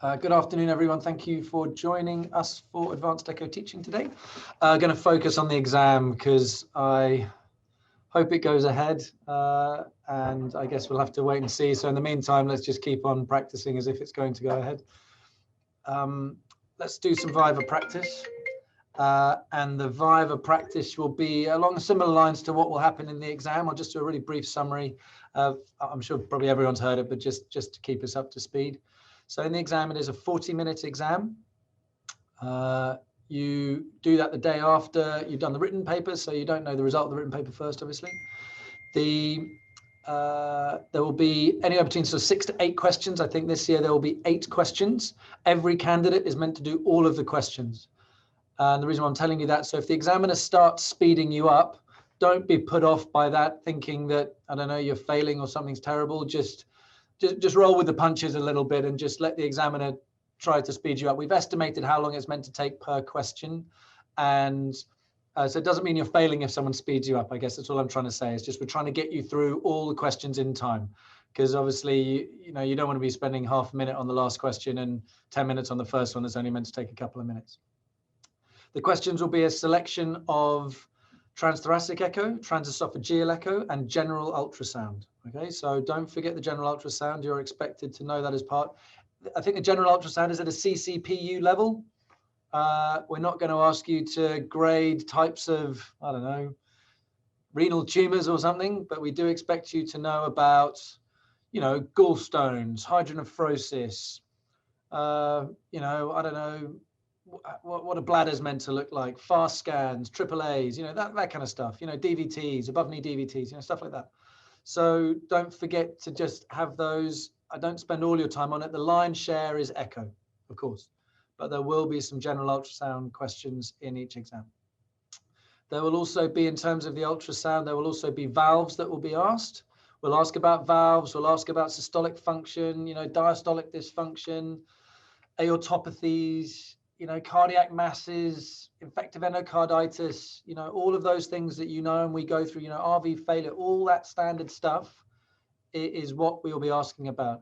Good afternoon, everyone. Thank you for joining us for Advanced Echo Teaching today. Going to focus on the exam because I hope it goes ahead, and I guess we'll have to wait and see. So in the meantime, let's just keep on practicing as if it's going to go ahead. Let's do some viva practice. And the viva practice will be along similar lines to what will happen in the exam. I'll just do a really brief summary. I'm sure probably everyone's heard it, but just to keep us up to speed. So in the exam, it is a 40-minute exam. You do that the day after you've done the written paper, so you don't know the result of the written paper first, obviously. There will be anywhere between 6 to 8 questions. I think this year there will be 8 questions. Every candidate is meant to do all of the questions. And the reason why I'm telling you that, so if the examiner starts speeding you up, don't be put off by that, thinking that, I don't know, you're failing or something's terrible. Just roll with the punches a little bit and just let the examiner try to speed you up. We've estimated how long it's meant to take per question. And so it doesn't mean you're failing if someone speeds you up. I guess that's all I'm trying to say. It's just we're trying to get you through all the questions in time. Because obviously, you don't want to be spending half a minute on the last question and 10 minutes on the first one that's only meant to take a couple of minutes. The questions will be a selection of transthoracic echo, transesophageal echo, and general ultrasound. Okay, so don't forget the general ultrasound. You're expected to know that as part. I think the general ultrasound is at a CCPU level. We're not going to ask you to grade types of, I don't know, renal tumors or something, but we do expect you to know about, gallstones, hydronephrosis, I don't know, what a bladder's meant to look like, fast scans, AAAs, that kind of stuff, DVTs, above knee DVTs, stuff like that. So don't forget to just have those. I don't spend all your time on it. The lion's share is echo, of course, but there will be some general ultrasound questions in each exam. There will also be, in terms of the ultrasound, there will also be valves that will be asked. We'll ask about valves, we'll ask about systolic function, diastolic dysfunction, aortopathies, cardiac masses, infective endocarditis, all of those things that and we go through, RV failure, all that standard stuff is what we will be asking about.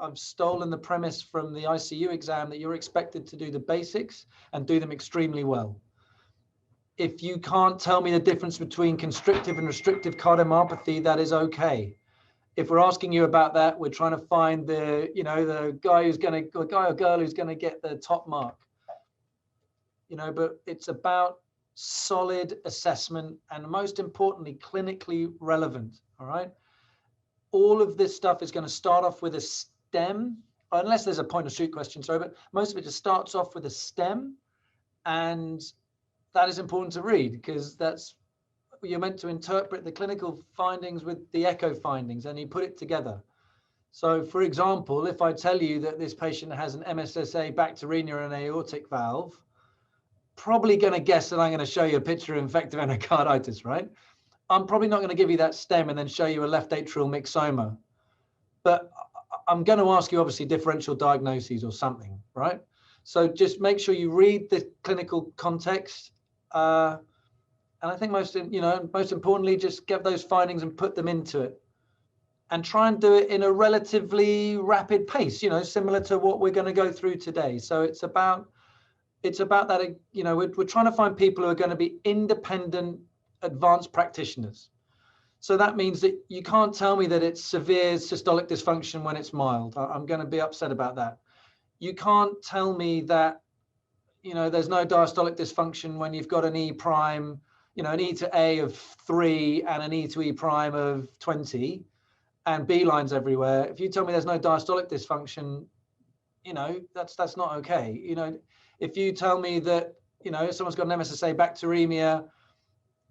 I've stolen the premise from the ICU exam that you're expected to do the basics and do them extremely well. If you can't tell me the difference between constrictive and restrictive cardiomyopathy, that is okay. If we're asking you about that, we're trying to find the guy or girl who's going to get the top mark. But it's about solid assessment and, most importantly, clinically relevant. All right. All of this stuff is going to start off with a stem, unless there's a point of shoot question, sorry, but most of it just starts off with a stem, and that is important to read because you're meant to interpret the clinical findings with the echo findings and you put it together. So for example, if I tell you that this patient has an MSSA bacteremia and aortic valve, probably going to guess that I'm going to show you a picture of infective endocarditis, right? I'm probably not going to give you that stem and then show you a left atrial myxoma, but I'm going to ask you obviously differential diagnoses or something, right? So just make sure you read the clinical context. And I think most importantly, just get those findings and put them into it and try and do it in a relatively rapid pace, similar to what we're going to go through today. So it's about that, we're trying to find people who are going to be independent, advanced practitioners. So that means that you can't tell me that it's severe systolic dysfunction when it's mild. I'm going to be upset about that. You can't tell me that, there's no diastolic dysfunction when you've got an E prime, an E to A of 3 and an E to E prime of 20 and B lines everywhere. If you tell me there's no diastolic dysfunction, that's not okay. If you tell me that, someone's got an MSSA bacteremia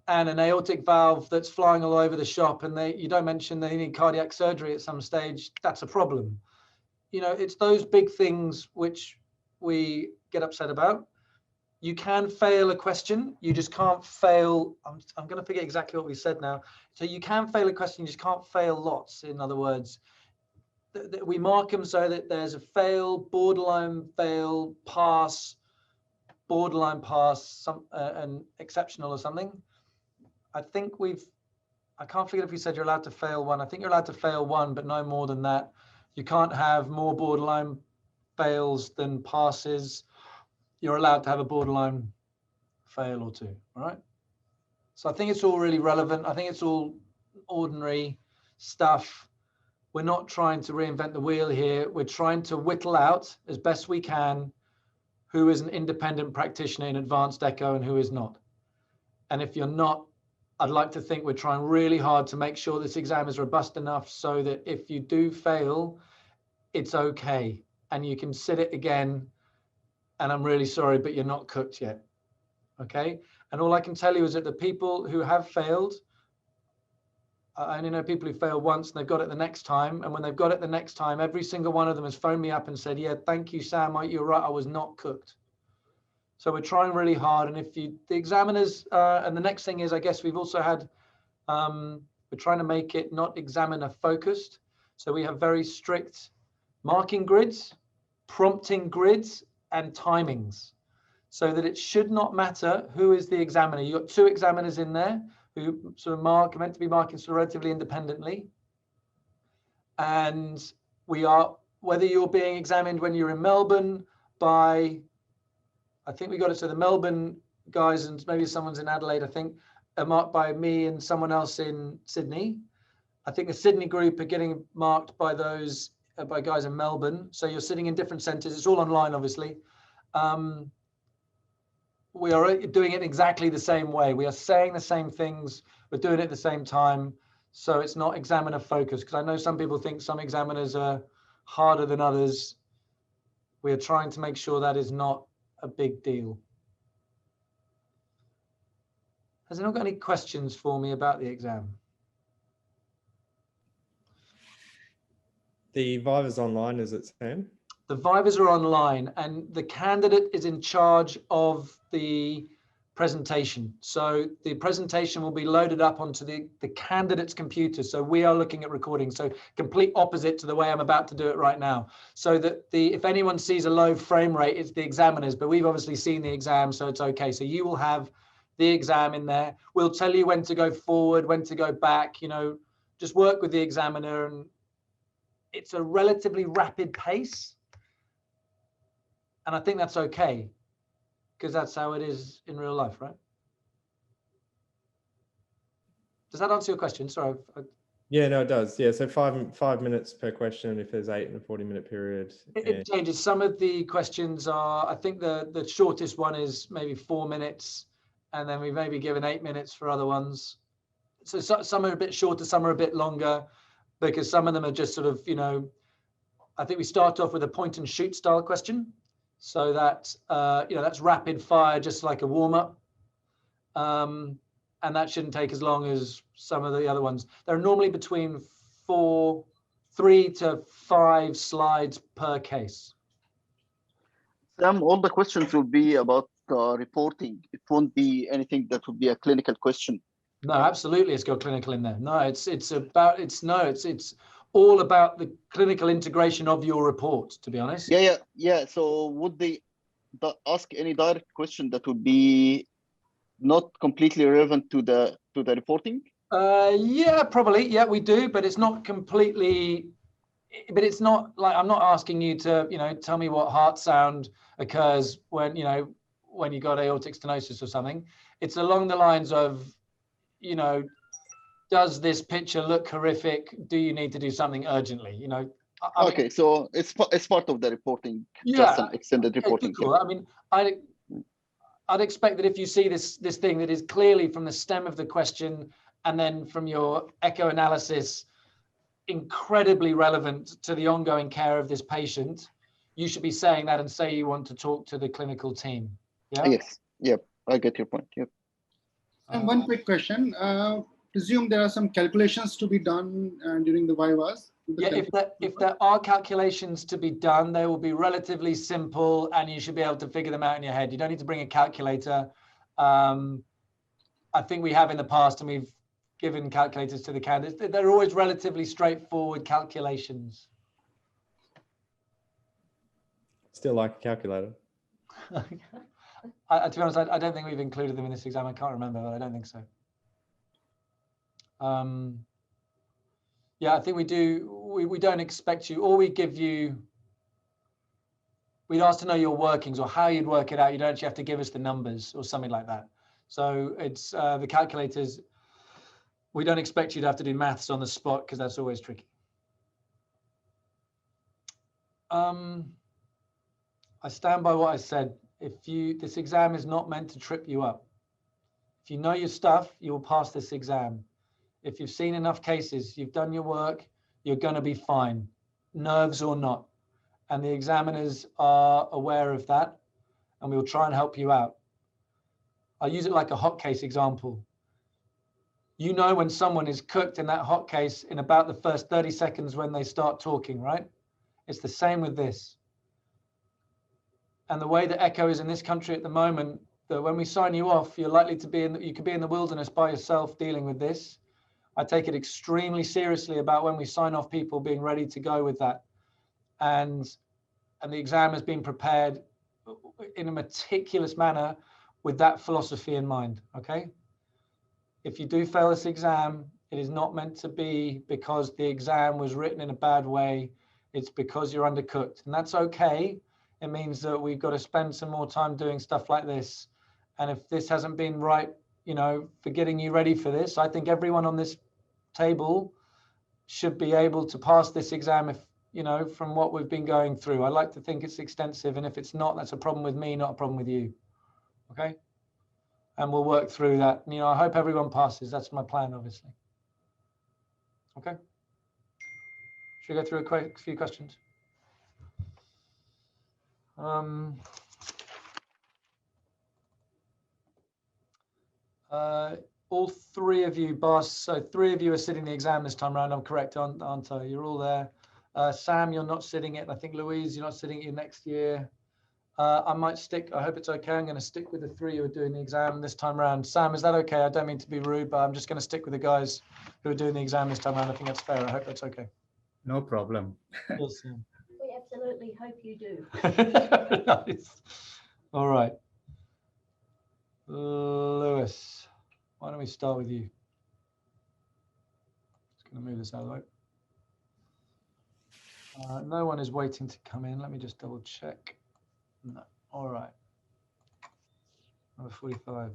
and an aortic valve that's flying all over the shop and you don't mention they need cardiac surgery at some stage, that's a problem. It's those big things which we get upset about. You can fail a question. You just can't fail. I'm going to forget exactly what we said now. So you can fail a question. You just can't fail lots. In other words, we mark them so that there's a fail, borderline fail, pass, borderline pass, an exceptional or something. I think I can't forget if we said you're allowed to fail one. I think you're allowed to fail one, but no more than that. You can't have more borderline fails than passes, you're allowed to have a borderline fail or two, all right? So I think it's all really relevant. I think it's all ordinary stuff. We're not trying to reinvent the wheel here. We're trying to whittle out as best we can who is an independent practitioner in advanced echo and who is not. And if you're not, I'd like to think we're trying really hard to make sure this exam is robust enough so that if you do fail, it's okay. And you can sit it again. And I'm really sorry, but you're not cooked yet. Okay. And all I can tell you is that the people who have failed, I only know people who failed once and they've got it the next time. And when they've got it the next time, every single one of them has phoned me up and said, yeah, thank you, Sam. You're right. I was not cooked. So we're trying really hard. And if the examiners, and the next thing is, I guess we've also had, we're trying to make it not examiner focused. So we have very strict marking grids, prompting grids, and timings, so that it should not matter who is the examiner. You've got two examiners in there who sort of meant to be marking sort of relatively independently. And we are, whether you're being examined when you're in Melbourne by, I think we got it, so the Melbourne guys and maybe someone's in Adelaide, I think, are marked by me and someone else in Sydney. I think the Sydney group are getting marked by those, by guys in Melbourne. So you're sitting in different centres. It's all online, obviously. We are doing it exactly the same way. We are saying the same things. We're doing it at the same time. So it's not examiner focused, because I know some people think some examiners are harder than others. We are trying to make sure that is not a big deal. Has anyone got any questions for me about the exam? The viva's online, is it, Sam? The vivas are online and the candidate is in charge of the presentation. So the presentation will be loaded up onto the candidate's computer. So we are looking at recording. So complete opposite to the way I'm about to do it right now. So that if anyone sees a low frame rate, it's the examiners, but we've obviously seen the exam, so it's okay. So you will have the exam in there. We'll tell you when to go forward, when to go back, you know, just work with the examiner, and it's a relatively rapid pace. And I think that's okay, because that's how it is in real life, right? Does that answer your question? Sorry. Yeah, no, it does. Yeah, so five minutes per question if there's 8 in a 40-minute period. It changes. Some of the questions are, I think the shortest one is maybe 4 minutes, and then we've maybe given 8 minutes for other ones. So some are a bit shorter, some are a bit longer, because some of them are just sort of, you know, I think we start off with a point and shoot style question. So that, you know, that's rapid fire, just like a warm up. And that shouldn't take as long as some of the other ones. They're normally between 3 to 5 slides per case. Sam, all the questions will be about reporting. It won't be anything that would be a clinical question. No, absolutely, it's got clinical in there. No, it's all about the clinical integration of your report, to be honest. Yeah. So would they ask any direct question that would be not completely relevant to the reporting? Yeah, probably. Yeah, we do, but it's not completely. But it's not like, I'm not asking you to, you know, tell me what heart sound occurs when, you know, when you got aortic stenosis or something. It's along the lines of, you know, does this picture look horrific? Do you need to do something urgently? You know. Okay, so it's part of the reporting, yeah, just an extended reporting. Cool. I mean, I'd expect that if you see this thing that is clearly from the stem of the question and then from your echo analysis, incredibly relevant to the ongoing care of this patient, you should be saying that and say you want to talk to the clinical team. Yeah. Yes. Yep. I get your point. Yep. And one quick question. Presume there are some calculations to be done during the vivas. Yeah, if there are calculations to be done, they will be relatively simple and you should be able to figure them out in your head. You don't need to bring a calculator. I think we have in the past, and we've given calculators to the candidates. They're always relatively straightforward calculations. Still like a calculator. To be honest, I don't think we've included them in this exam. I can't remember, but I don't think so. Yeah, I think we do. We don't expect you, or we give you we'd ask to know your workings or how you'd work it out. You don't actually have to give us the numbers or something like that. So it's the calculators. We don't expect you to have to do maths on the spot because that's always tricky. I stand by what I said. This exam is not meant to trip you up. If you know your stuff, you will pass this exam. If you've seen enough cases, you've done your work, you're going to be fine, nerves or not. And the examiners are aware of that, and we'll try and help you out. I'll use it like a hot case example. You know when someone is cooked in that hot case in about the first 30 seconds when they start talking, right? It's the same with this. And the way the echo is in this country at the moment, that when we sign you off, you're likely to be you could be in the wilderness by yourself dealing with this. I take it extremely seriously about when we sign off people being ready to go with that. And the exam has been prepared in a meticulous manner with that philosophy in mind, okay? If you do fail this exam, it is not meant to be because the exam was written in a bad way. It's because you're undercooked, and that's okay. It means that we've got to spend some more time doing stuff like this. And if this hasn't been right, you know, for getting you ready for this, I think everyone on this table should be able to pass this exam if, you know, from what we've been going through. I like to think it's extensive, and if it's not, that's a problem with me, not a problem with you. Okay? And we'll work through that. You know, I hope everyone passes. That's my plan, obviously. Okay? Should we go through a few questions? All three of you, boss, so 3 of you are sitting the exam this time around. I'm correct, aren't I? You're all there. Sam, you're not sitting it. I think Louise, you're not sitting it next year. I might stick, I hope it's okay. I'm going to stick with the 3 who are doing the exam this time around. Sam, is that okay? I don't mean to be rude, but I'm just going to stick with the guys who are doing the exam this time around. I think that's fair. I hope that's okay. No problem. Yes, Sam. We absolutely hope you do. Nice. All right. Lewis, why don't we start with you? Just going to move this out of the way. No one is waiting to come in. Let me just double check. No. All right. Number 45.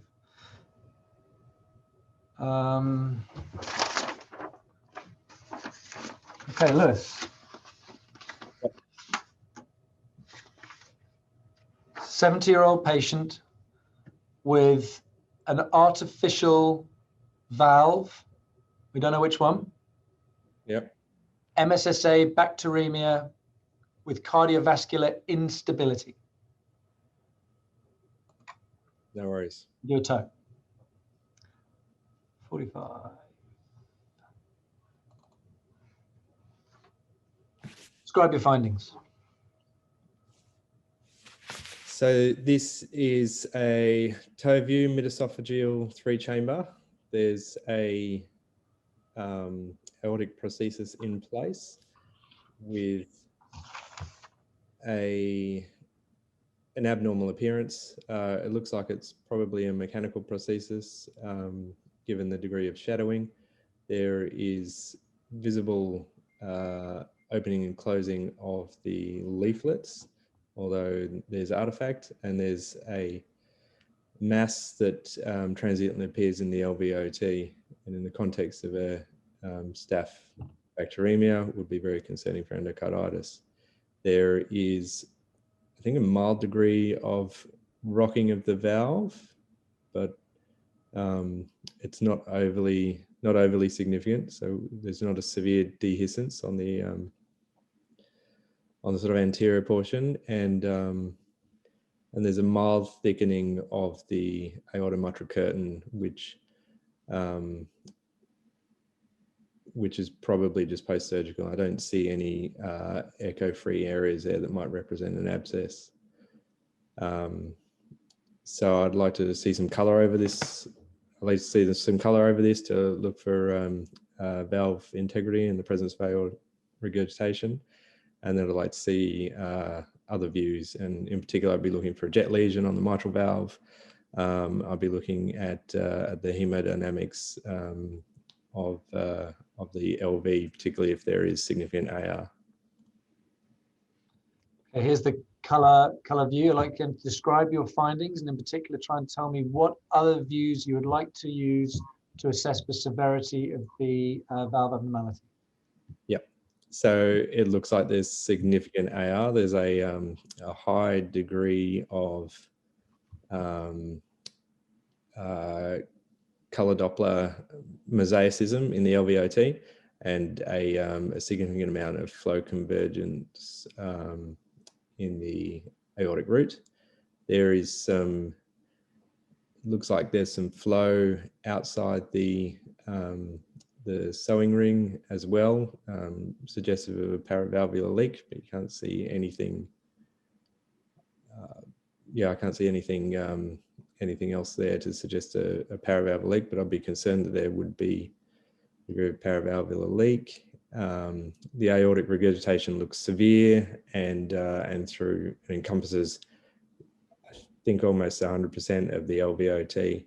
Okay, Lewis. 70-year-old patient with an artificial valve. We don't know which one. Yep. MSSA bacteremia with cardiovascular instability. No worries. Your toe. 45. Describe your findings. So this is a toe view mid-esophageal 3-chamber. There's a aortic prosthesis in place with an abnormal appearance. It looks like it's probably a mechanical prosthesis, given the degree of shadowing. There is visible opening and closing of the leaflets, although there's artifact, and there's a mass that transiently appears in the LVOT, and in the context of a staph bacteremia would be very concerning for endocarditis. There is, I think, a mild degree of rocking of the valve, but it's not overly significant. So there's not a severe dehiscence on the sort of anterior portion, and there's a mild thickening of the aortomitral curtain, which is probably just post-surgical. I don't see any echo-free areas there that might represent an abscess. So I'd like to see some color over this. I'd like to see some color over this to look for valve integrity in the presence of aortic regurgitation. And then I'd like to see other views, and in particular, I'd be looking for a jet lesion on the mitral valve. I'll be looking at the hemodynamics of the LV, particularly if there is significant AR. Here's the color view. I'd like you to describe your findings, and in particular, try and tell me what other views you would like to use to assess the severity of the valve abnormality. Yep. So it looks like there's significant AR. There's a high degree of color Doppler mosaicism in the LVOT, and a significant amount of flow convergence in the aortic root. There is some, looks like there's some flow outside the sewing ring as well, suggestive of a paravalvular leak, but you can't see anything. Yeah, I can't see anything anything else there to suggest a paravalvular leak, but I'd be concerned that there would be a degree of paravalvular leak. The aortic regurgitation looks severe and through it encompasses, I think, almost 100% of the LVOT.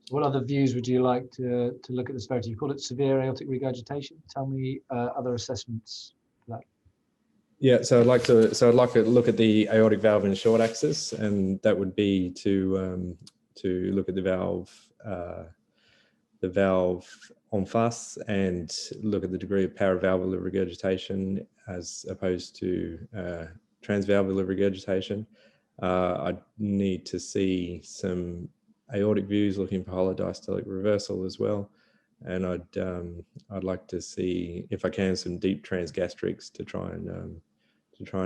What other views would you like to look at the severity? You call it severe aortic regurgitation. Tell me other assessments for that. Yeah, so I'd like to look at the aortic valve in short axis, and that would be to look at the valve en face and look at the degree of paravalvular regurgitation as opposed to transvalvular regurgitation. I'd need to see some aortic views looking for holodiastolic reversal as well, and I'd like to see, if I can, some deep transgastrics to try and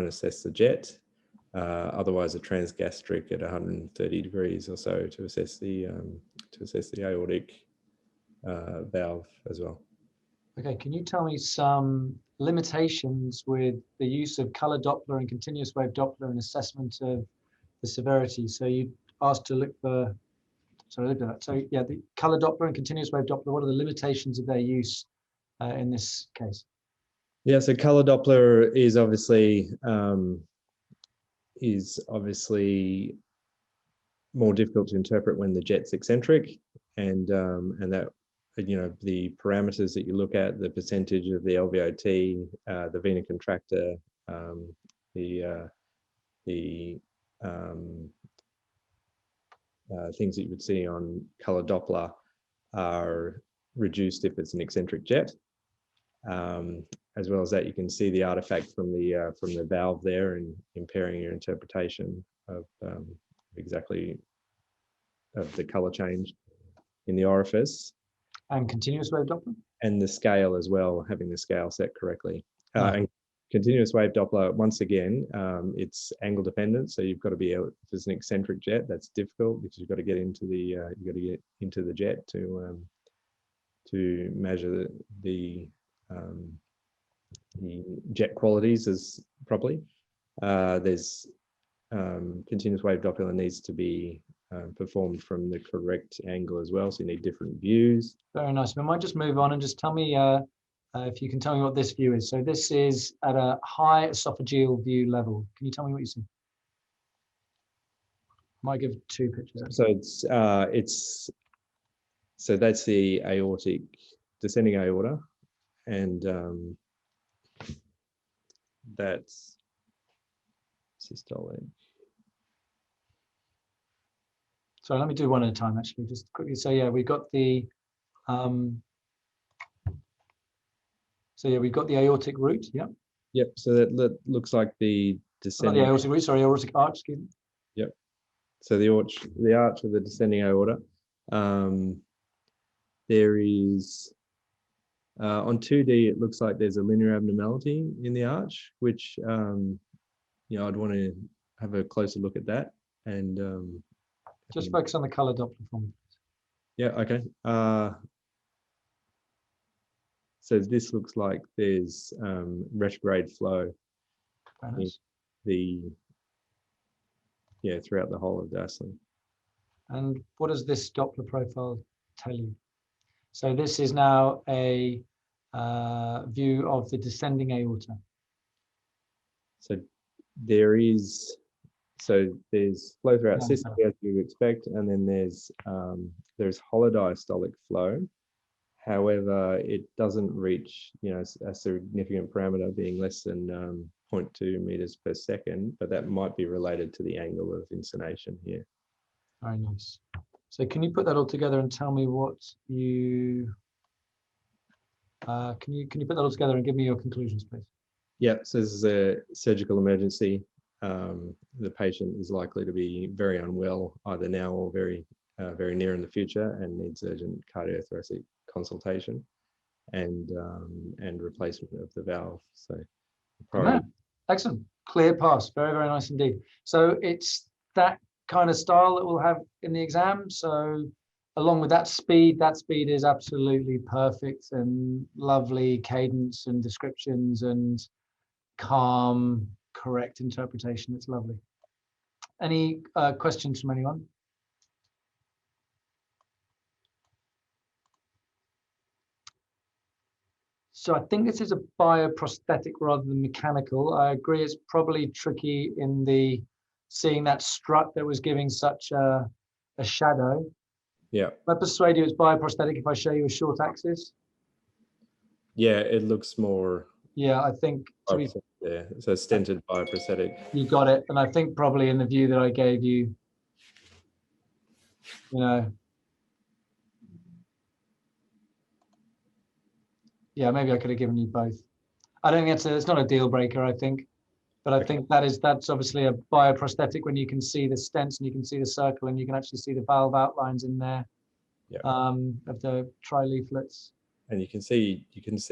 assess the jet. Otherwise, a transgastric at 130 degrees or so to assess the aortic valve as well. Okay, can you tell me some limitations with the use of color Doppler and continuous wave Doppler in assessment of the severity? So you asked to look for, sorry, look at that. So yeah, the color Doppler and continuous wave Doppler, what are the limitations of their use in this case? Yeah, so color Doppler is obviously more difficult to interpret when the jet's eccentric, and that, you know, the parameters that you look at, the percentage of the LVOT, the vena contracta, things that you would see on color Doppler are reduced if it's an eccentric jet. As well as that, you can see the artifact from the valve there and impairing your interpretation of exactly of the color change in the orifice. And continuous wave Doppler? And the scale as well, having the scale set correctly. And continuous wave Doppler, once again, it's angle dependent. So you've got to be able, if it's an eccentric jet, that's difficult because you've got to get into the jet to measure the jet qualities as properly. There's continuous wave Doppler needs to be performed from the correct angle as well, so you need different views. Very nice. We might just move on and just tell me if you can tell me what this view is. So this is at a high esophageal view level. Can you tell me what you see? Might give two pictures. So so that's the aortic descending aorta, and that's systolic. So let me do one at a time, actually, just quickly. So yeah, we've got the we've got the aortic root. Yeah. Yep. So that looks like the descending. Not the aortic root. Sorry, aortic arch. Excuse me. Yep. So the arch of the descending aorta. There is on 2D. It looks like there's a linear abnormality in the arch, which you know, I'd want to have a closer look at that and. Just focus on the color Doppler for me. Yeah, okay. So this looks like there's retrograde flow Nice. Throughout the whole of Dassley. And what does this Doppler profile tell you? So this is now a view of the descending aorta. So there's flow throughout systole as you would expect, and then there's holodiastolic flow. However, it doesn't reach, you know, a significant parameter being less than 0.2 meters per second, but that might be related to the angle of insonation here. Very nice. So can you put that all together and tell me what you can you put that all together and give me your conclusions, please? Yeah, so this is a surgical emergency. The patient is likely to be very unwell either now or very near in the future and needs urgent cardiothoracic consultation and replacement of the valve. So priority. Excellent, clear pass, very, very nice indeed. So it's that kind of style that we'll have in the exam. So along with that speed is absolutely perfect and lovely cadence and descriptions and calm, correct interpretation. It's lovely. Any questions from anyone? So I think this is a bioprosthetic rather than mechanical. I agree it's probably tricky in the seeing that strut that was giving such a shadow. Yeah. I persuade you it's bioprosthetic if I show you a short axis. Yeah, it looks more. Yeah, I think yeah, so stented bioprosthetic. You got it. And I think probably in the view that I gave you, yeah, maybe I could have given you both. I don't think it's not a deal breaker, I think. But I think that's obviously a bioprosthetic when you can see the stents and you can see the circle and you can actually see the valve outlines in there of the tri-leaflets. And you can see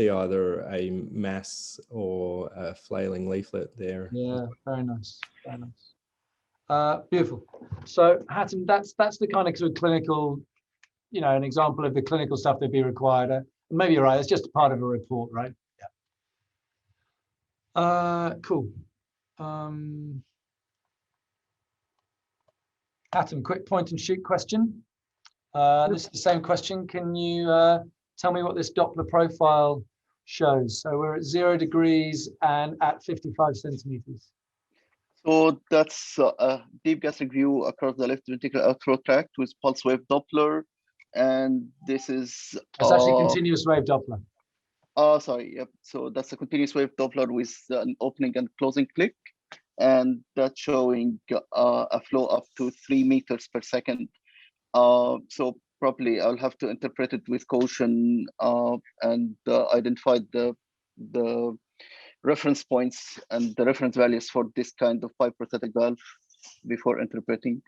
either a mass or a flailing leaflet there. Yeah, very nice, very nice. Beautiful. So Hatton, that's the kind of sort of clinical, an example of the clinical stuff that'd be required. And maybe you're right, it's just a part of a report, right? Yeah. Cool. Hatton, quick point and shoot question. This is the same question. Can you tell me what this Doppler profile shows? So we're at 0 degrees and at 55 centimeters. So that's a deep gastric view across the left ventricular outflow tract with pulse wave Doppler. And this is... It's actually continuous wave Doppler. Sorry, yep. So that's a continuous wave Doppler with an opening and closing click. And that's showing a flow up to 3 meters per second. So probably I'll have to interpret it with caution and identify the reference points and the reference values for this kind of bioprosthetic valve before interpreting.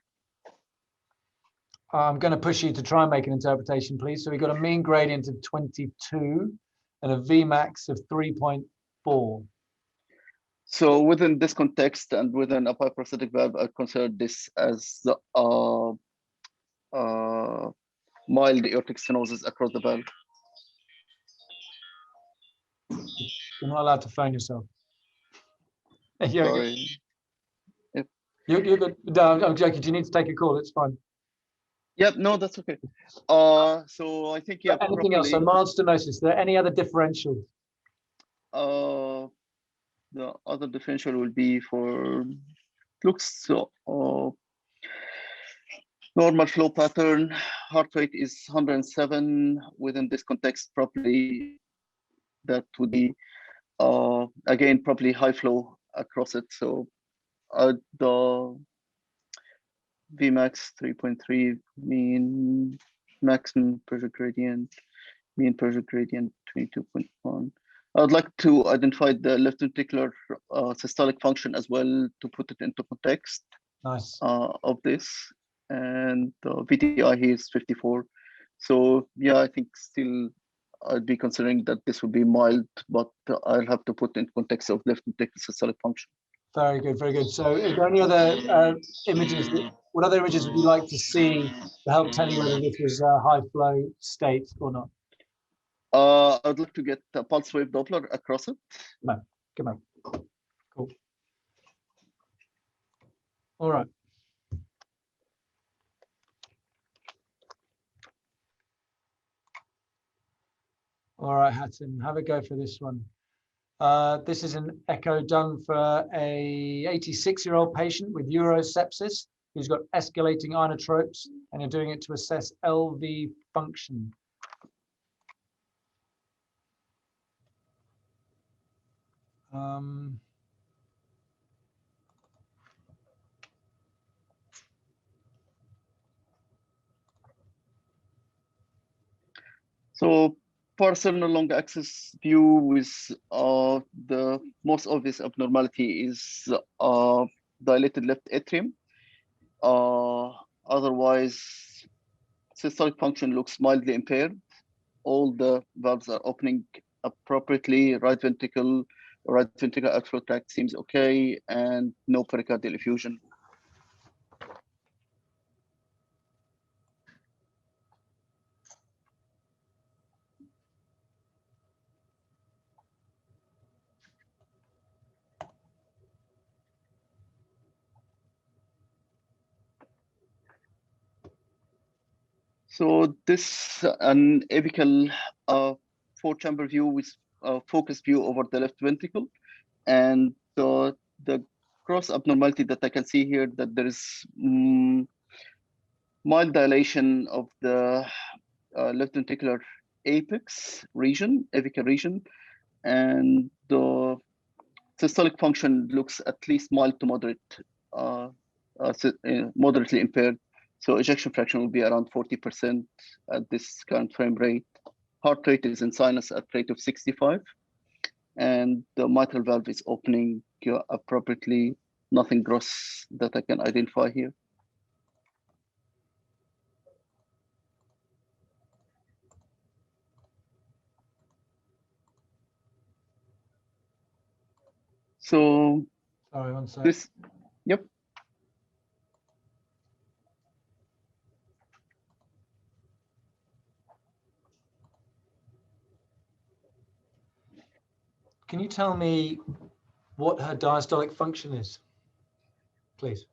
I'm going to push you to try and make an interpretation, please. So we've got a mean gradient of 22 and a Vmax of 3.4. So within this context and within a bioprosthetic valve, I consider this as mild aortic stenosis across the valve. You're not allowed to phone yourself. Sorry. Yep. You're good. No, I'm joking. Do you need to take a call? It's fine. Yep. No, that's okay. So I think Anything else? So mild stenosis. Are there any other differentials? The other differential will be for looks so normal flow pattern. Heart rate is 107. Within this context, probably that would be again probably high flow across it. So the Vmax 3.3, mean maximum pressure gradient, mean pressure gradient 22.1. I would like to identify the left ventricular systolic function as well to put it into context. Nice. Of this, and the VTI here is 54. So yeah, I think still I'd be considering that this would be mild, but I'll have to put in context of left ventricular systolic function. Very good, very good. So is there any other images? What other images would you like to see to help tell you whether this was a high flow state or not? I'd like to get a pulse wave Doppler across it. No, come on. Cool. All right. All right, Hatton, have a go for this one. This is an echo done for a 86-year-old patient with urosepsis who's got escalating inotropes, and you're doing it to assess LV function. So parasternal long axis view with the most obvious abnormality is dilated left atrium. Otherwise, systolic function looks mildly impaired. All the valves are opening appropriately. Right ventricle outflow tract seems okay, and no pericardial effusion. So this an apical 4-chamber view with a focused view over the left ventricle, and the gross abnormality that I can see here, that there is mild dilation of the left ventricular apex region, apical region, and the systolic function looks at least mild to moderate, moderately impaired. So ejection fraction will be around 40% at this current frame rate. Heart rate is in sinus at rate of 65. And the mitral valve is opening appropriately. Nothing gross that I can identify here. So Sorry, one second. this, yep. Can you tell me what her diastolic function is, please?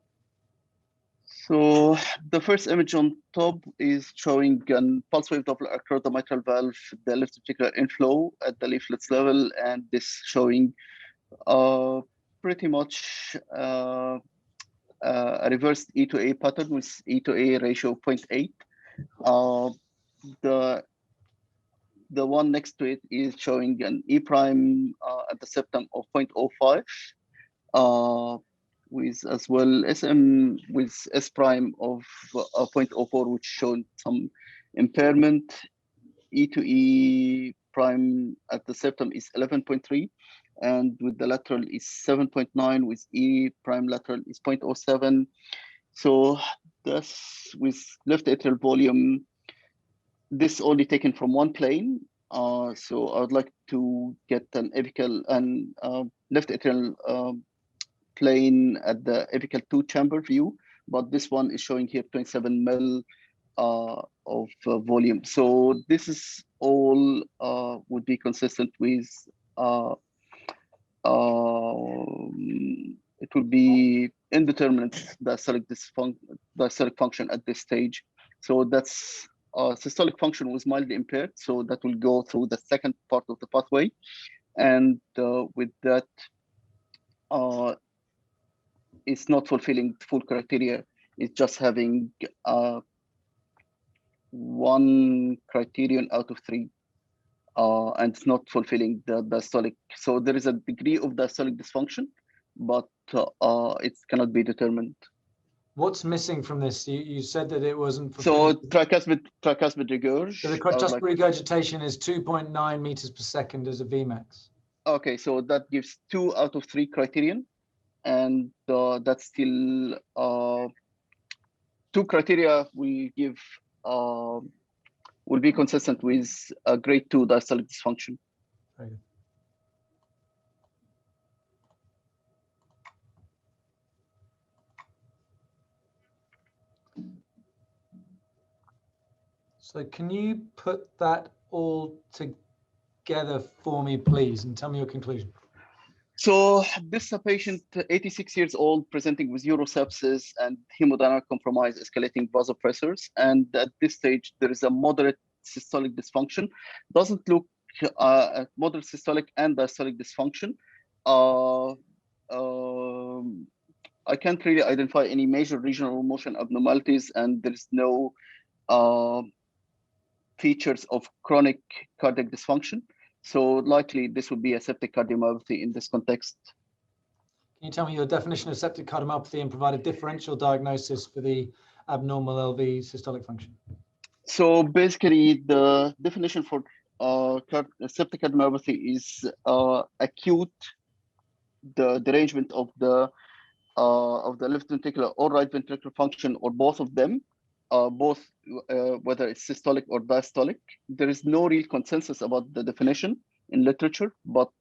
So the first image on top is showing a pulse wave Doppler across the mitral valve, the left ventricular inflow at the leaflets level, and this showing pretty much a reversed E to A pattern with E to A ratio 0.8. The one next to it is showing an E prime at the septum of 0.05, with as well SM with S prime of 0.04, which showed some impairment. E to E prime at the septum is 11.3, and with the lateral is 7.9, with E prime lateral is 0.07. So that's with left atrial volume. This only taken from one plane. So I would like to get an apical and left atrial plane at the apical 2-chamber view, but this one is showing here 27 mil of volume. So this is all would be consistent with it would be indeterminate diastolic function at this stage. So that's systolic function was mildly impaired, so that will go through the second part of the pathway, and with that, it's not fulfilling full criteria. It's just having one criterion out of 3, and it's not fulfilling the diastolic. So there is a degree of diastolic dysfunction, but it cannot be determined. What's missing from this? You said that it wasn't. So tricuspid regurg. So the tricuspid regurgitation is 2.9 meters per second as a Vmax. Okay, so that gives 2 out of 3 criterion, and that's still 2 criteria we give will be consistent with a grade 2 diastolic dysfunction. Very good. So can you put that all together for me, please, and tell me your conclusion? So this is a patient, 86 years old, presenting with urosepsis and hemodynamic compromise, escalating vasopressors. And at this stage, there is a moderate systolic dysfunction. Doesn't look at moderate systolic and diastolic dysfunction. I can't really identify any major regional motion abnormalities, and there is no features of chronic cardiac dysfunction. So likely this would be a septic cardiomyopathy in this context. Can you tell me your definition of septic cardiomyopathy and provide a differential diagnosis for the abnormal LV systolic function? So basically, the definition for septic cardiomyopathy is acute the derangement of the left ventricular or right ventricular function, or both of them, whether it's systolic or diastolic. There is no real consensus about the definition in literature, but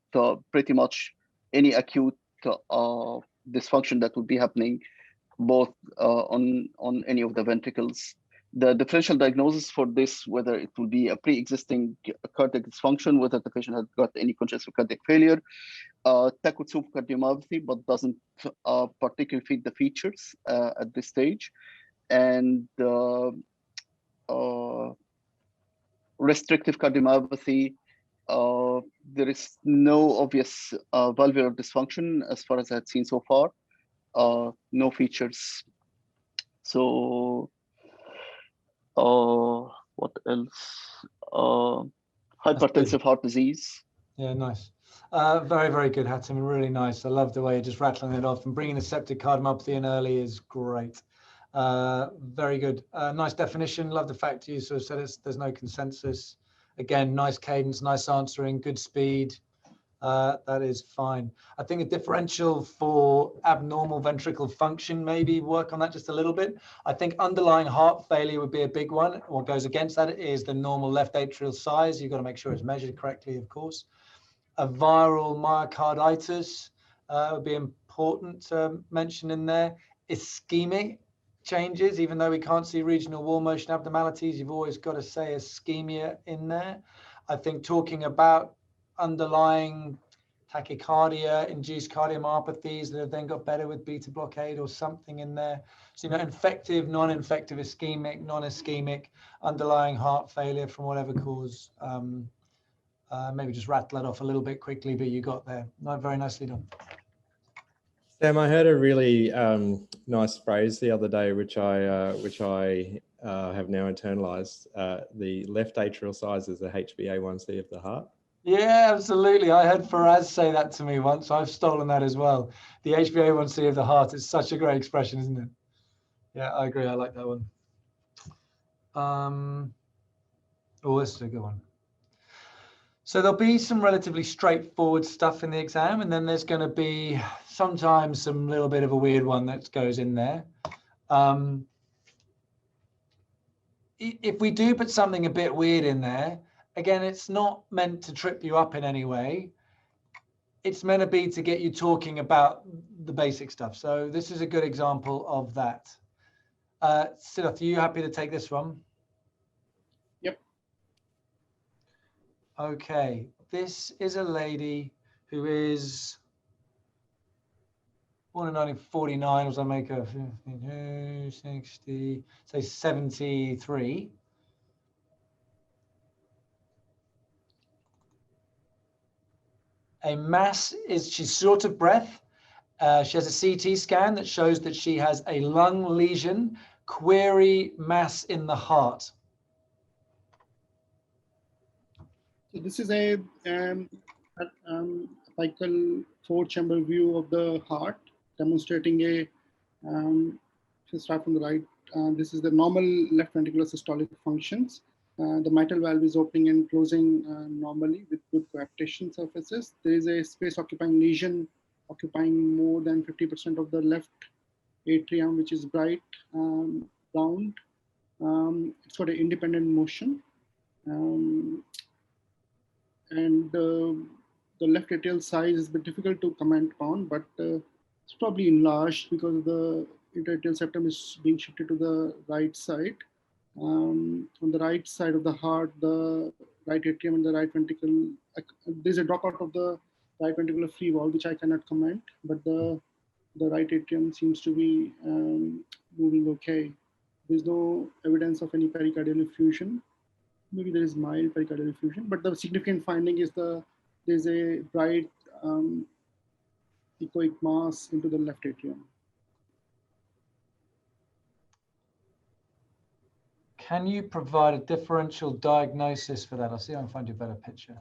pretty much any acute dysfunction that would be happening both on any of the ventricles. The differential diagnosis for this, whether it will be a pre-existing cardiac dysfunction, whether the patient has got any congestive cardiac failure, Takotsubo cardiomyopathy, but doesn't particularly fit the features at this stage, and restrictive cardiomyopathy. There is no obvious valvular dysfunction as far as I had seen so far. No features. So, what else? Hypertensive heart disease. Yeah, nice. Very, very good, Hatem. Really nice. I love the way you're just rattling it off, and bringing the septic cardiomyopathy in early is great. Very good. Nice definition. Love the fact you sort of said there's no consensus. Again, nice cadence, nice answering, good speed. That is fine. I think a differential for abnormal ventricle function, maybe work on that just a little bit. I think underlying heart failure would be a big one. What goes against that is the normal left atrial size. You've got to make sure it's measured correctly, of course. A viral myocarditis would be important to mention in there. Ischemic changes, even though we can't see regional wall motion abnormalities, you've always got to say ischemia in there. I think talking about underlying tachycardia, induced cardiomyopathies that have then got better with beta blockade or something in there. So, infective, non-infective, ischemic, non-ischemic, underlying heart failure from whatever cause. Maybe just rattle it off a little bit quickly, but you got there. Very nicely done. Sam, I heard a really nice phrase the other day, which I have now internalized. The left atrial size is the HbA1c of the heart. Yeah, absolutely. I heard Faraz say that to me once. I've stolen that as well. The HbA1c of the heart is such a great expression, isn't it? Yeah, I agree. I like that one. Oh, this is a good one. So there'll be some relatively straightforward stuff in the exam, and then there's going to be sometimes some little bit of a weird one that goes in there. If we do put something a bit weird in there, again, it's not meant to trip you up in any way. It's meant to be to get you talking about the basic stuff. So this is a good example of that. Siddharth, are you happy to take this one? Yep. Okay, this is a lady who is born in 1949, was I make her 52, 60, say 73. A mass is, she's short of breath. She has a CT scan that shows that she has a lung lesion, query mass in the heart. So this is a apical four-chamber view of the heart, demonstrating a, to start from the right, this is the normal left ventricular systolic functions. The mitral valve is opening and closing normally with good coaptation surfaces. There is a space-occupying lesion occupying more than 50% of the left atrium, which is bright round. It's got an independent motion. And the left atrial size is a bit difficult to comment on, but it's probably enlarged because the interatrial septum is being shifted to the right side. On the right side of the heart, the right atrium and the right ventricle, there's a dropout of the right ventricular free wall, which I cannot comment, but the right atrium seems to be moving okay. There's no evidence of any pericardial effusion. Maybe there is mild pericardial effusion, but the significant finding is there's a bright echoic mass into the left atrium. Can you provide a differential diagnosis for that? I'll see if I can find you a better picture.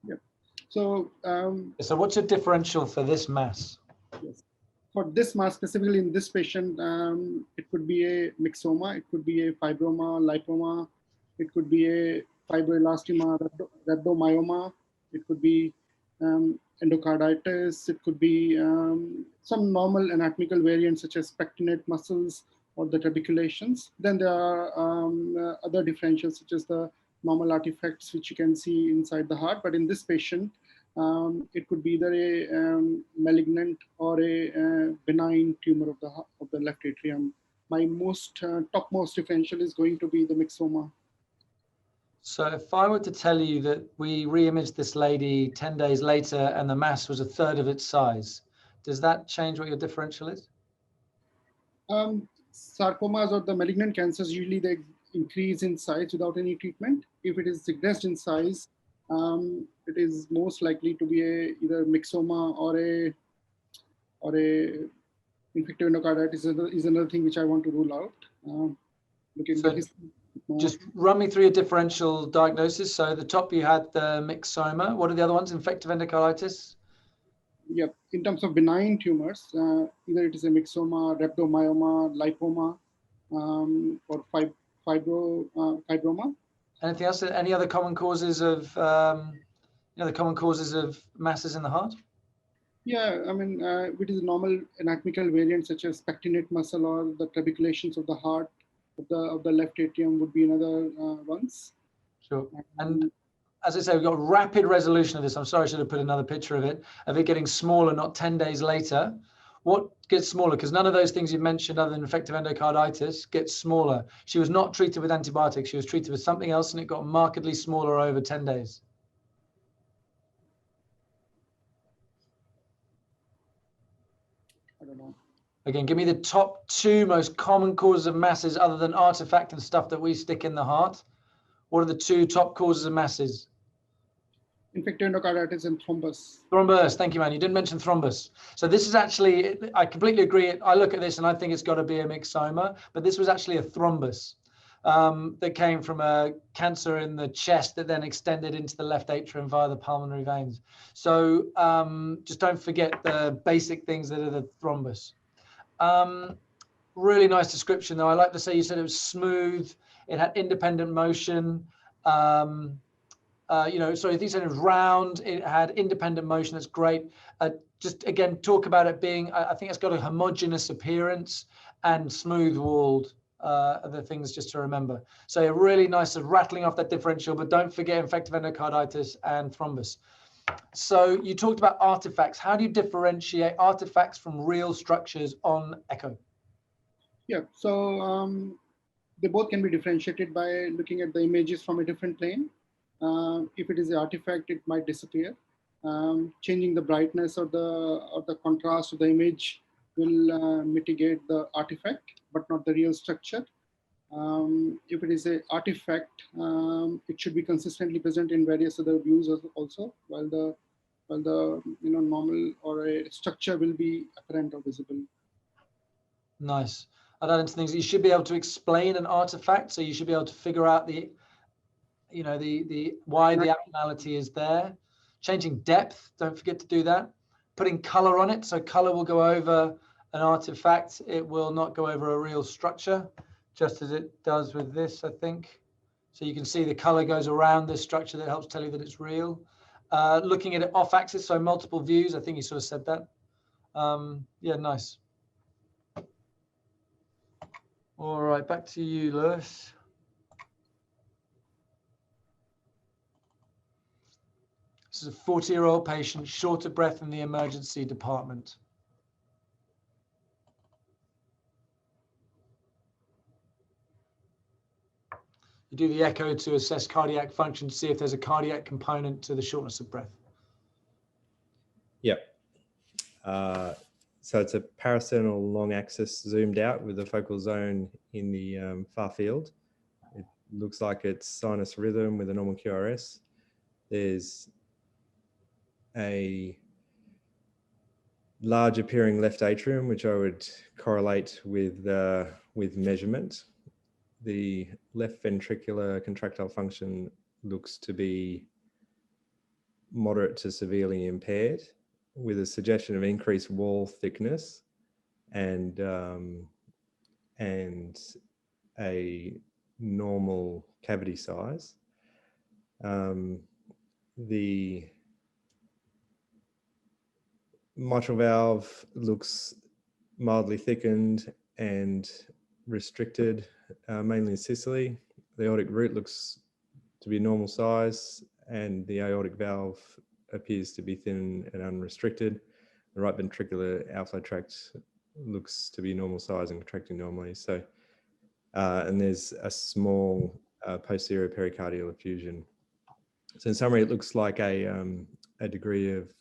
Yep. So, so what's your differential for this mass? Yes. For this mass, specifically in this patient, it could be a myxoma, it could be a fibroma, lipoma, It could be a fibroelastoma, rhabdomyoma. It could be endocarditis. It could be some normal anatomical variants such as pectinate muscles or the trabeculations. Then there are other differentials such as the normal artifacts which you can see inside the heart. But in this patient, it could be either a malignant or a benign tumor of the left atrium. My topmost differential is going to be the myxoma. So if I were to tell you that we re-imaged this lady 10 days later and the mass was a third of its size, does that change what your differential is? Sarcomas or the malignant cancers, usually they increase in size without any treatment. If it is regressed in size, it is most likely to be either myxoma or a infective endocarditis is another thing which I want to rule out. Just run me through your differential diagnosis. So the top you had the myxoma. What are the other ones? Infective endocarditis? Yep. In terms of benign tumors, either it is a myxoma, rhabdomyoma, lipoma, or fibroma. Anything else? Any other common causes of the common causes of masses in the heart? Yeah, I mean, it is normal anatomical variants such as pectinate muscle or the trabeculations of the heart of the left atrium would be another ones. Sure. And as I say, we've got rapid resolution of this. I'm sorry, I should have put another picture of it getting smaller, not 10 days later. What gets smaller? Because none of those things you've mentioned other than infective endocarditis get smaller. She was not treated with antibiotics. She was treated with something else and it got markedly smaller over 10 days. I don't know. Again, give me the top 2 most common causes of masses other than artifact and stuff that we stick in the heart. What are the 2 top causes of masses? Infective endocarditis and thrombus. Thrombus, thank you, man. You didn't mention thrombus. So this is actually, I completely agree. I look at this and I think it's got to be a myxoma, but this was actually a thrombus that came from a cancer in the chest that then extended into the left atrium via the pulmonary veins. So just don't forget the basic things that are the thrombus. Really nice description, though. I like to say you said it was smooth. It had independent motion. Sorry, you said it was round. It had independent motion. That's great. Just again, talk about it being, I think it's got a homogeneous appearance and smooth walled are the things just to remember. So really nice of rattling off that differential, but don't forget infective endocarditis and thrombus. So you talked about artifacts. How do you differentiate artifacts from real structures on echo? Yeah, so they both can be differentiated by looking at the images from a different plane. If it is an artifact, it might disappear. Changing the brightness or the contrast of the image will mitigate the artifact, but not the real structure. If it is an artifact, it should be consistently present in various other views also, while the normal or a structure will be apparent or visible. Nice. I'd add into things. You should be able to explain an artifact, so you should be able to figure out why the abnormality is there. Changing depth, don't forget to do that. Putting color on it, so color will go over an artifact. It will not go over a real structure, just as it does with this, I think. So you can see the color goes around this structure that helps tell you that it's real. Looking at it off axis, so multiple views. I think you sort of said that. Yeah, nice. All right, back to you, Lewis. This is a 40-year-old patient, short of breath in the emergency department. You do the echo to assess cardiac function to see if there's a cardiac component to the shortness of breath. Yep. So it's a parasternal long axis zoomed out with the focal zone in the far field. It looks like it's sinus rhythm with a normal QRS. There's a large appearing left atrium, which I would correlate with measurement. The left ventricular contractile function looks to be moderate to severely impaired, with a suggestion of increased wall thickness and a normal cavity size. The mitral valve looks mildly thickened and restricted, mainly in Sicily. The aortic root looks to be normal size, and the aortic valve appears to be thin and unrestricted. The right ventricular outflow tract looks to be normal size and contracting normally. So, and there's a small posterior pericardial effusion. So in summary, it looks like a degree of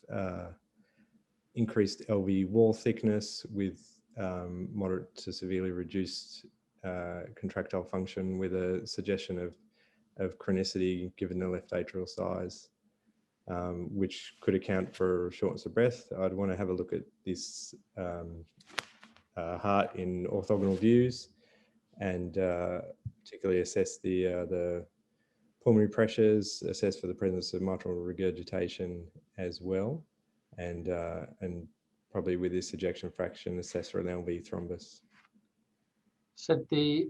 increased LV wall thickness with moderate to severely reduced contractile function, with a suggestion of chronicity given the left atrial size, which could account for shortness of breath. I'd want to have a look at this heart in orthogonal views, and particularly assess the pulmonary pressures, assess for the presence of mitral regurgitation as well, and probably with this ejection fraction, assess for an LV thrombus. Said the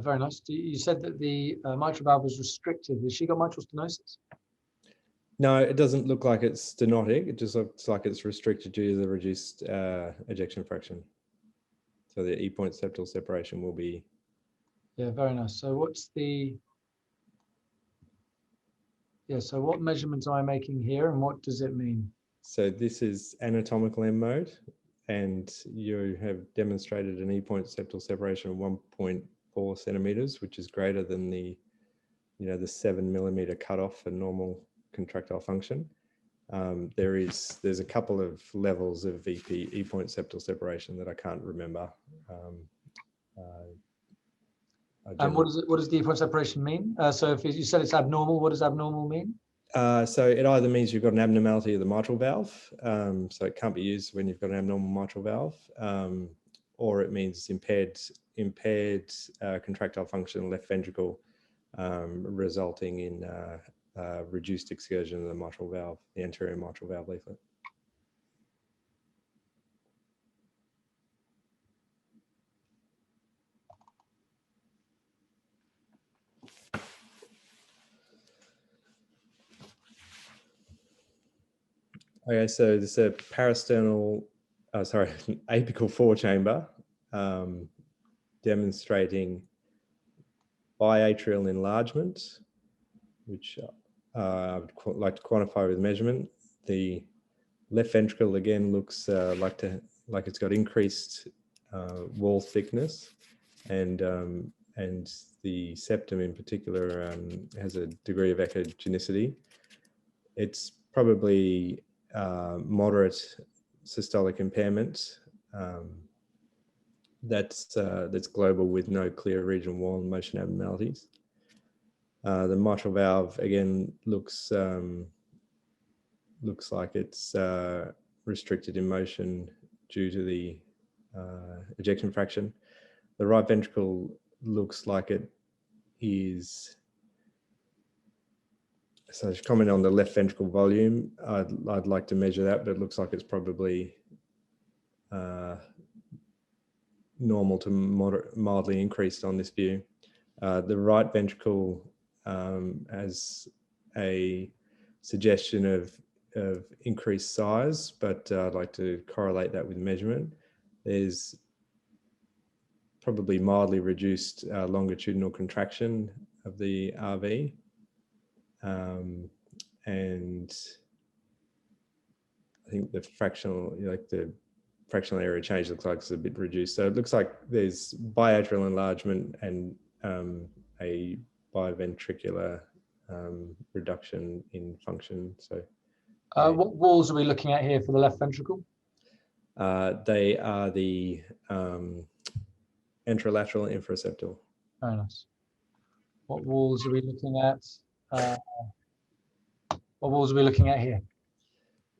very nice. You said that the mitral valve was restricted. Has she got mitral stenosis? No, it doesn't look like it's stenotic. It just looks like it's restricted due to the reduced ejection fraction. So the E-point septal separation will be. Yeah, very nice. So what's the? Yeah. So what measurements am I making here, and what does it mean? So this is anatomical M mode, and you have demonstrated an E-point septal separation of 1.4 centimeters, which is greater than the 7 millimeter cutoff for normal contractile function. There's a couple of levels of E-point septal separation that I can't remember. And what does the E-point separation mean? So if you said it's abnormal, what does abnormal mean? So it either means you've got an abnormality of the mitral valve, so it can't be used when you've got an abnormal mitral valve, or it means impaired contractile function in the left ventricle, resulting in reduced excursion of the mitral valve, the anterior mitral valve leaflet. Okay, so this is a parasternal, apical four-chamber, demonstrating biatrial enlargement, which I would like to quantify with measurement. The left ventricle again looks like it's got increased wall thickness, and the septum in particular has a degree of echogenicity. It's probably moderate systolic impairment that's global with no clear regional wall and motion abnormalities. The mitral valve again looks like it's restricted in motion due to the ejection fraction. The right ventricle looks like it is. So to comment on the left ventricle volume, I'd like to measure that, but it looks like it's probably normal to mildly increased on this view. The right ventricle has a suggestion of increased size, but I'd like to correlate that with measurement. There's probably mildly reduced longitudinal contraction of the RV. And I think the fractional area change looks like it's a bit reduced. So it looks like there's biatrial enlargement and a biventricular reduction in function. So what walls are we looking at here for the left ventricle? they are the anterolateral and infraseptal. Very nice. What walls are we looking at? What walls are we looking at here?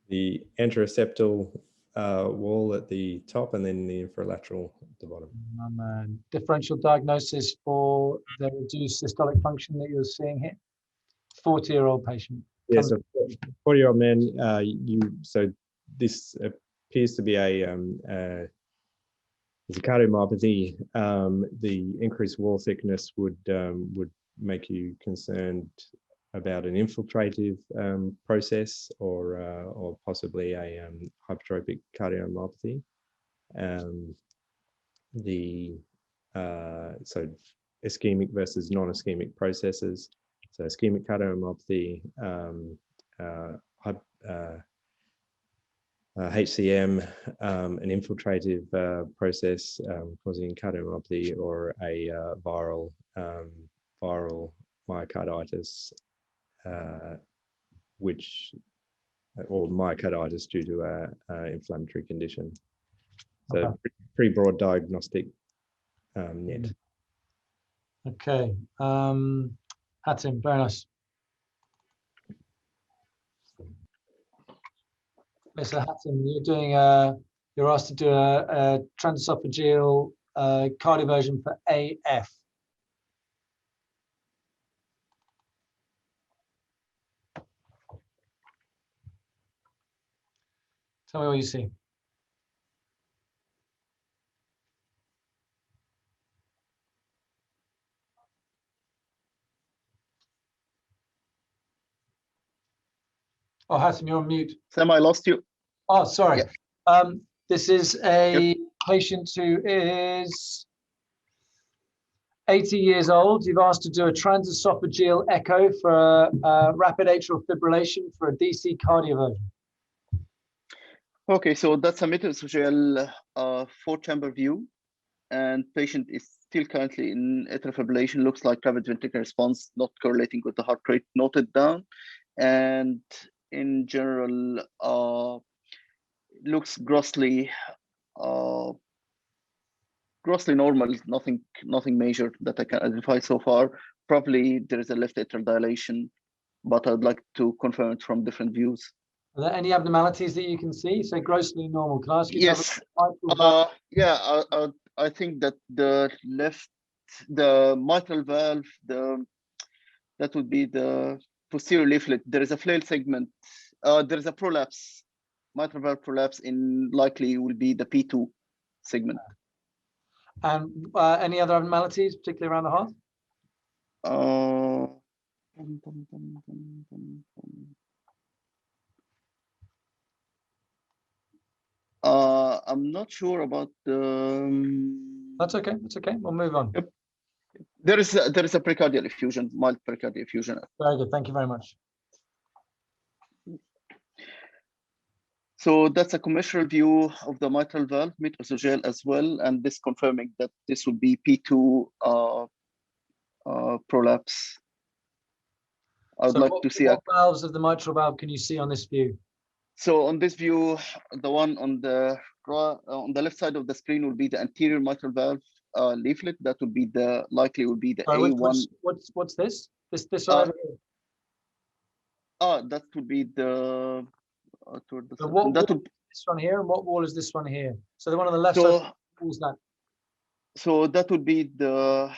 The anteroseptal wall at the top, and then the infralateral at the bottom. Differential diagnosis for the reduced systolic function that you're seeing here. 40-year-old patient. Yes, a 40-year-old man. So this appears to be a there's a cardiomyopathy, the increased wall thickness would make you concerned about an infiltrative process or possibly a hypertrophic cardiomyopathy. So ischemic versus non-ischemic processes. So ischemic cardiomyopathy, HCM, an infiltrative process causing cardiomyopathy, or a viral myocarditis, or myocarditis due to a inflammatory condition. So Okay. pretty broad diagnostic net. Okay, Hatim, very nice. Mr. Hatim, you're asked to do a transesophageal cardioversion for AF. Tell me what you see. Oh, Hatim, you're on mute. Sam, I lost you. Oh, sorry. Yeah. This is a patient who is 80 years old. You've asked to do a transesophageal echo for rapid atrial fibrillation for a DC cardioversion. Okay, so that's a mitral 4-chamber view, and patient is still currently in atrial fibrillation. Looks like rapid ventricular response not correlating with the heart rate noted down, and in general looks grossly normal. Nothing major that I can identify so far. Probably there is a left atrial dilation, but I'd like to confirm it from different views. Are there any abnormalities that you can see? So grossly normal. Can I ask you? Yes. Yeah. I think that the mitral valve, that would be the posterior leaflet. There is a flail segment. There is a prolapse, mitral valve prolapse, in likely will be the P2 segment. And any other abnormalities, particularly around the heart? I'm not sure about the. That's okay. That's okay. We'll move on. Yep. There is a pericardial effusion, mild pericardial effusion. Very good. Thank you very much. So that's a commercial view of the mitral valve, mid-esophageal as well, and this confirming that this would be P2 prolapse. I would like to see what valves of the mitral valve can you see on this view? So on this view, the one on the left side of the screen will be the anterior mitral valve leaflet. That would be the A1. What's this? This over here. That would be the. This one here, and what wall is this one here? So the one on the left side, wall's that? So that would be the.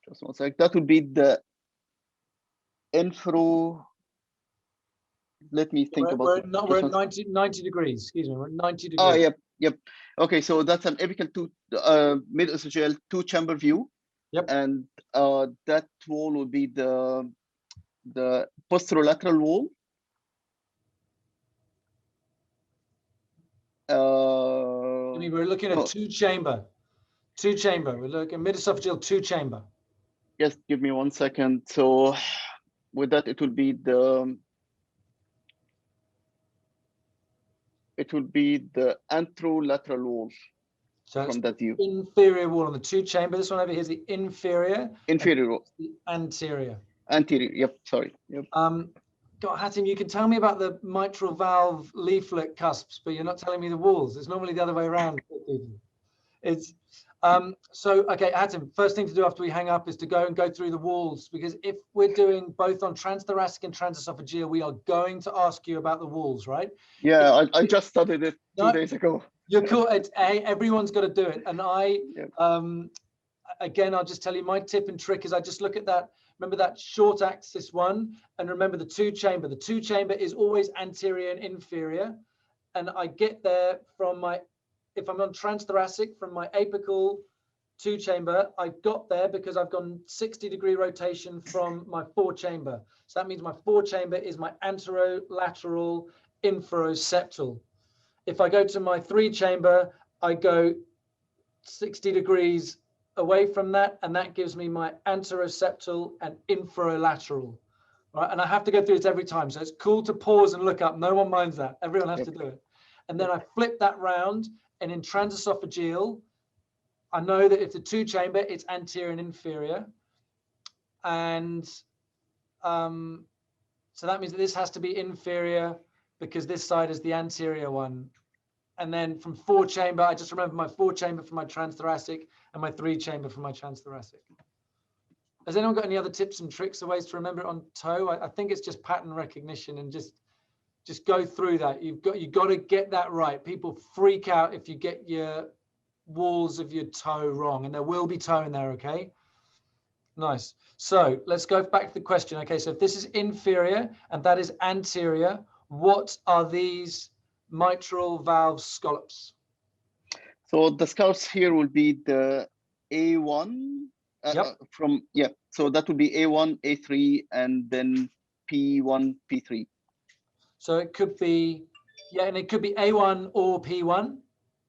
Just one sec. That would be the infro. Let me think about it. We're at 90 degrees. Excuse me. We're at 90 degrees. Yep. Okay, so that's an apical mid-esophageal 2-chamber view. Yep. And that wall would be the posterolateral wall. I mean, we're looking at two-chamber. We're looking mid-esophageal 2-chamber. Yes, give me 1 second. So with that, it will be the. It will be the anterolateral wall. So from that view. Inferior wall on the 2-chamber. This one over here is the inferior. Inferior wall. The anterior. Anterior. Yep. Sorry. Yep. Hatim, you can tell me about the mitral valve leaflet cusps, but you're not telling me the walls. It's normally the other way around. It's so okay, Hatim. First thing to do after we hang up is to go through the walls, because if we're doing both on transthoracic and transesophageal, we are going to ask you about the walls, right? Yeah, I just studied it 2 days ago. You're cool. Everyone's got to do it, and again, I'll just tell you my tip and trick is I just look at that. Remember that short axis one, and remember the 2-chamber. The 2-chamber is always anterior and inferior. and I get there from my, if I'm on transthoracic, from my apical 2-chamber, I got there because I've gone 60-degree rotation from my 4-chamber. So that means my 4-chamber is my anterolateral inferoseptal. If I go to my 3-chamber, I go 60 degrees away from that, and that gives me my anteroseptal and inferolateral. Right? And I have to go through this every time. So it's cool to pause and look up. No one minds that. Everyone has to do it. And then I flip that round, and in transesophageal, I know that if the 2-chamber, it's anterior and inferior. And so that means that this has to be inferior because this side is the anterior one. And then from 4-chamber, I just remember my 4-chamber for my transthoracic and my 3-chamber for my transthoracic. Has anyone got any other tips and tricks or ways to remember it on toe? I think it's just pattern recognition and just go through that. You've got to get that right. People freak out if you get your walls of your toe wrong, and there will be toe in there, okay? Nice. So let's go back to the question. Okay, so if this is inferior and that is anterior, what are these mitral valve scallops? So the scallops here will be the A1 so that would be A1, A3, and then P1, P3. So it could be, and it could be A1 or P1.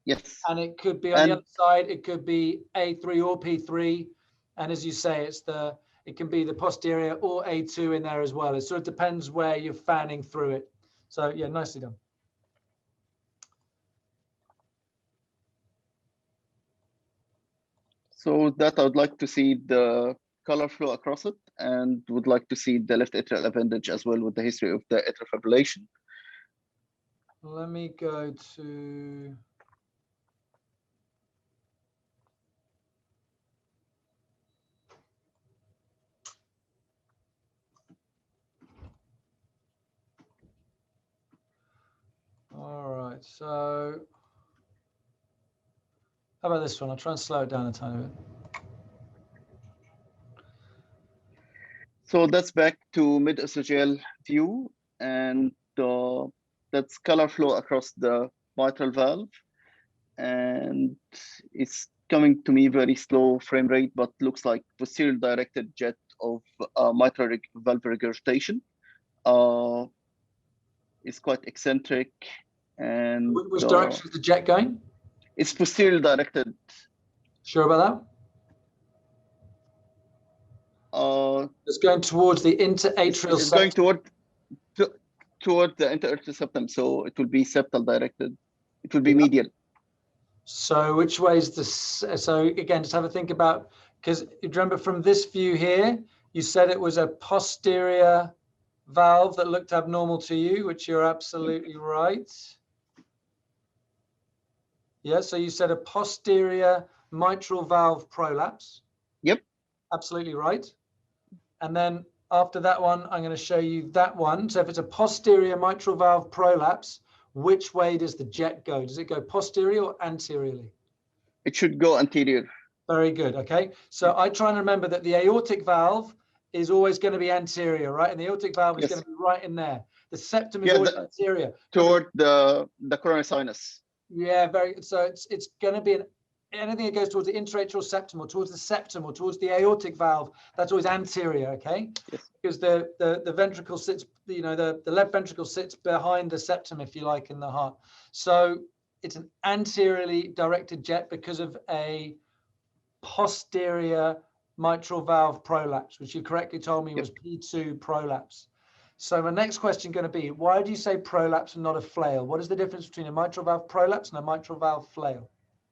Yes. And it could be on the other side, it could be A3 or P3. And as you say, it can be the posterior or A2 in there as well. It sort of depends where you're fanning through it. So yeah, nicely done. So that I would like to see the color flow across it, and would like to see the left atrial appendage as well with the history of the atrial fibrillation. Let me go to... All right, so how about this one? I'll try and slow it down a tiny bit. So that's back to mid-esophageal view, and that's color flow across the mitral valve, and it's coming to me very slow frame rate, but looks like posterior directed jet of mitral valve regurgitation. It's quite eccentric. And which direction is the jet going? It's posterior directed. Sure about that? It's going towards the interatrial septum. It's going toward the interatrial septum, so it will be septal directed. It will be medial. So which way is this? So again, just have a think about, because you remember from this view here, you said it was a posterior valve that looked abnormal to you, which you're absolutely right. Yeah, so you said a posterior mitral valve prolapse. Yep. Absolutely right. And then after that one, I'm going to show you that one. So if it's a posterior mitral valve prolapse, which way does the jet go? Does it go posterior or anteriorly? It should go anterior. Very good. Okay. So I try and remember that the aortic valve is always going to be anterior, right? And the aortic valve is going to be right in there. The septum is always anterior. Toward the coronary sinus. Yeah, very good. So it's going to be anything that goes towards the interatrial septum or towards the septum or towards the aortic valve, that's always anterior, okay? Yes. Because the ventricle sits, the left ventricle sits behind the septum, if you like, in the heart. So it's an anteriorly directed jet because of a posterior mitral valve prolapse, which you correctly told me was P2 prolapse. So my next question going to be, why do you say prolapse and not a flail? What is the difference between a mitral valve prolapse and a mitral valve flail?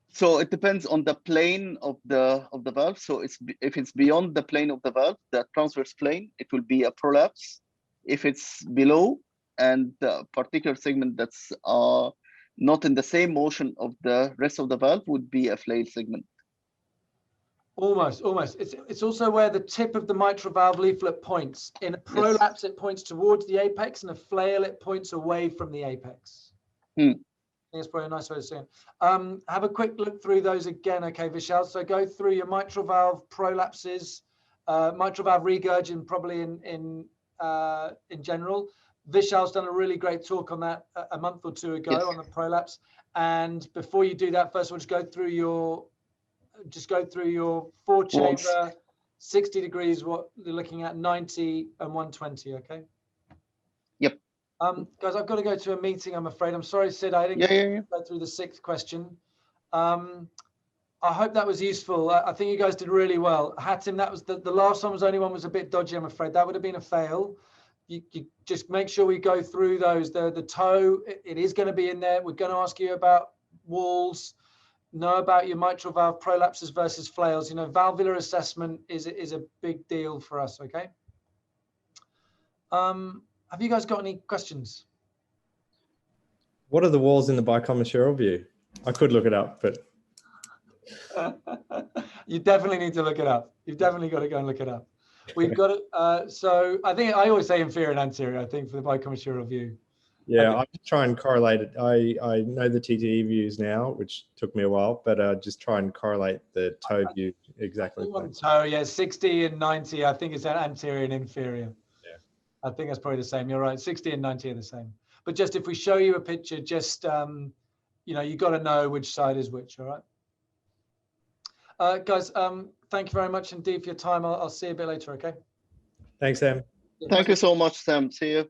So it depends on the plane of the valve. So if it's beyond the plane of the valve, the transverse plane, it will be a prolapse. If it's below and the particular segment that's not in the same motion of the rest of the valve would be a flail segment. Almost. It's also where the tip of the mitral valve leaflet points. In a prolapse, it points towards the apex, and a flail, it points away from the apex. I think it's probably a nice way of saying it. Have a quick look through those again, okay, Vishal? So go through your mitral valve prolapses, mitral valve regurg, and probably in general. Vishal's done a really great talk on that a month or two ago on the prolapse. And before you do that, first of all, just go through your 4-chamber, 60 degrees, what you're looking at, 90 and 120, okay? Yep. Guys, I've got to go to a meeting, I'm afraid. I'm sorry, Sid, I didn't go through the 6th question. I hope that was useful. I think you guys did really well. Hatim, that was the last one, was only one was a bit dodgy, I'm afraid. That would have been a fail. You just make sure we go through those. The toe, it is going to be in there. We're going to ask you about walls, know about your mitral valve prolapses versus flails. You know, valvular assessment is a big deal for us, okay? Have you guys got any questions? What are the walls in the bicommissurial view? I could look it up, but... You definitely need to look it up. You've definitely got to go and look it up. We've got it. So I think I always say inferior and anterior, I think, for the bicommissurial view. Yeah, I just try and correlate it. I know the TTE views now, which took me a while, but just try and correlate the toe view exactly. Toe, yeah, 60 and 90, I think it's anterior and inferior. Yeah. I think that's probably the same. You're right, 60 and 90 are the same. But just if we show you a picture, just, you know, you got to know which side is which, all right? Guys, thank you very much indeed for your time. I'll see you a bit later, okay? Thanks, Sam. Thank you so much, Sam. See you.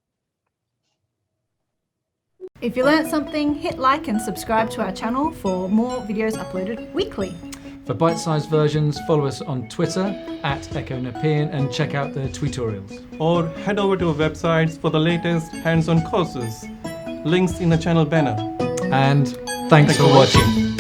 If you learnt something, hit like and subscribe to our channel for more videos uploaded weekly. For bite-sized versions, follow us on Twitter @EchoNepean and check out the tutorials. Or head over to our websites for the latest hands-on courses. Links in the channel banner. And thanks for watching.